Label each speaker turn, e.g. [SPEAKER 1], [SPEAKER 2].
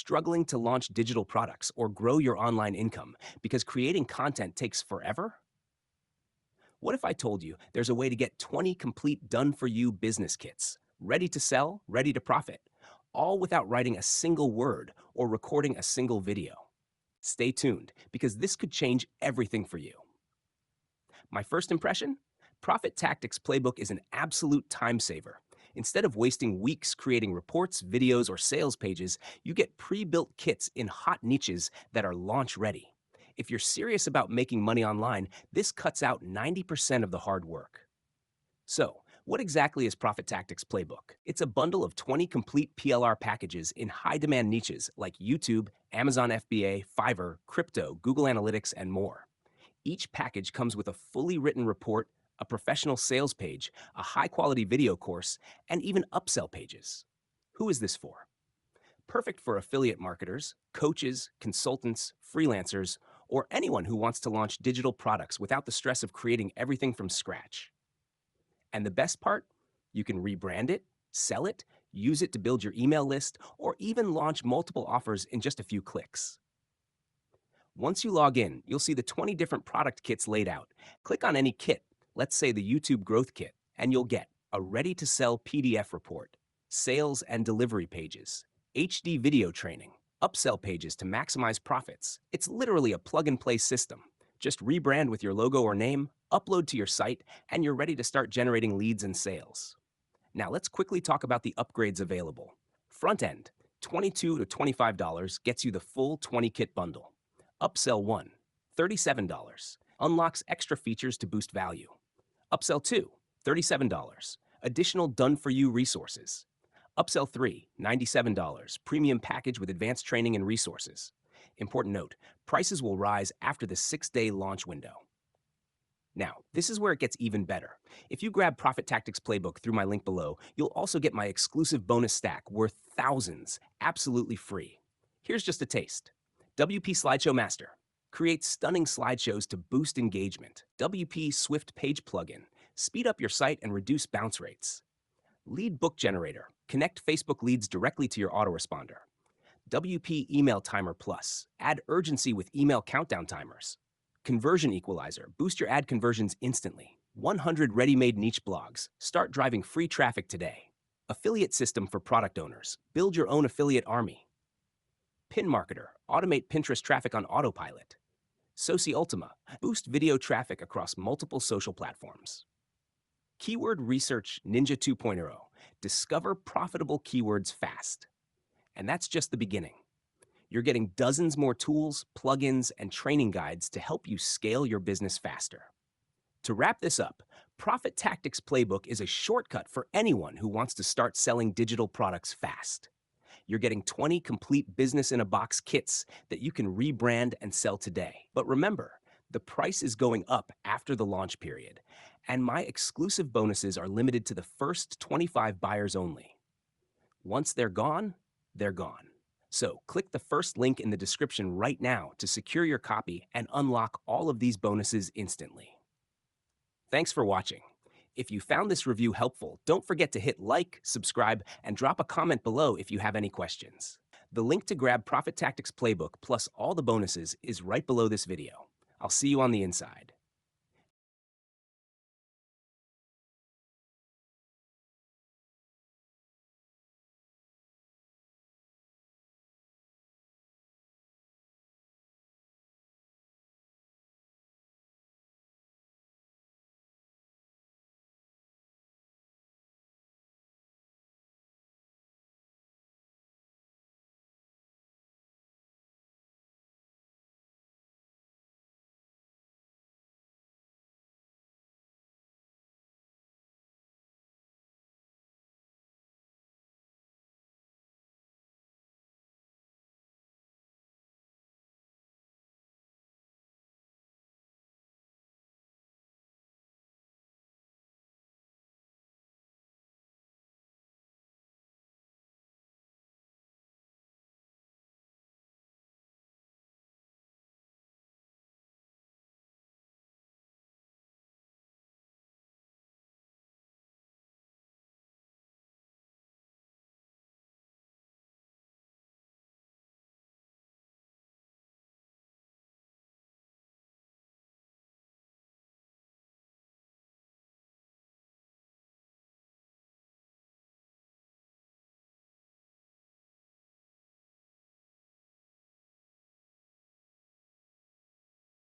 [SPEAKER 1] Struggling to launch digital products or grow your online income because creating content takes forever? What if I told you there's a way to get 20 complete done-for-you business kits, ready to sell, ready to profit, all without writing a single word or recording a single video? Stay tuned, because this could change everything for you. My first impression? Profit Tactics Playbook is an absolute time saver. Instead of wasting weeks creating reports, videos, or sales pages, you get pre-built kits in hot niches that are launch ready. If you're serious about making money online, this cuts out 90% of the hard work. So, what exactly is Profit Tactics Playbook? It's a bundle of 20 complete PLR packages in high-demand niches like YouTube, Amazon FBA, Fiverr, crypto, Google Analytics, and more. Each package comes with a fully written report, a professional sales page, a high-quality video course, and even upsell pages. Who is this for? Perfect for affiliate marketers, coaches, consultants, freelancers, or anyone who wants to launch digital products without the stress of creating everything from scratch. And the best part? You can rebrand it, sell it, use it to build your email list, or even launch multiple offers in just a few clicks. Once you log in, you'll see the 20 different product kits laid out. Click on any kit, let's say the YouTube Growth Kit, and you'll get a ready-to-sell PDF report, sales and delivery pages, HD video training, upsell pages to maximize profits. It's literally a plug-and-play system. Just rebrand with your logo or name, upload to your site, and you're ready to start generating leads and sales. Now let's quickly talk about the upgrades available. Front end, $22 to $25 gets you the full 20-kit bundle. Upsell 1, $37, unlocks extra features to boost value. Upsell 2, $37, additional done-for-you resources. Upsell 3, $97, premium package with advanced training and resources. Important note, prices will rise after the 6-day launch window. Now, this is where it gets even better. If you grab Profit Tactics Playbook through my link below, you'll also get my exclusive bonus stack worth thousands, absolutely free. Here's just a taste. WP Slideshow Master. Create stunning slideshows to boost engagement. WP Swift Page Plugin. Speed up your site and reduce bounce rates. Lead Book Generator. Connect Facebook leads directly to your autoresponder. WP Email Timer Plus. Add urgency with email countdown timers. Conversion Equalizer. Boost your ad conversions instantly. 100 ready-made niche blogs. Start driving free traffic today. Affiliate System for product owners. Build your own affiliate army. Pin Marketer. Automate Pinterest traffic on autopilot. Soci Ultima. Boost video traffic across multiple social platforms. Keyword Research Ninja 2.0. Discover profitable keywords fast. And that's just the beginning. You're getting dozens more tools, plugins, and training guides to help you scale your business faster. To wrap this up, Profit Tactics Playbook is a shortcut for anyone who wants to start selling digital products fast. You're getting 20 complete business-in-a-box kits that you can rebrand and sell today. But remember, the price is going up after the launch period, and my exclusive bonuses are limited to the first 25 buyers only. Once they're gone, they're gone. So click the first link in the description right now to secure your copy and unlock all of these bonuses instantly. Thanks for watching. If you found this review helpful, don't forget to hit like, subscribe, and drop a comment below if you have any questions. The link to grab Profit Tactics Playbook plus all the bonuses is right below this video. I'll see you on the inside.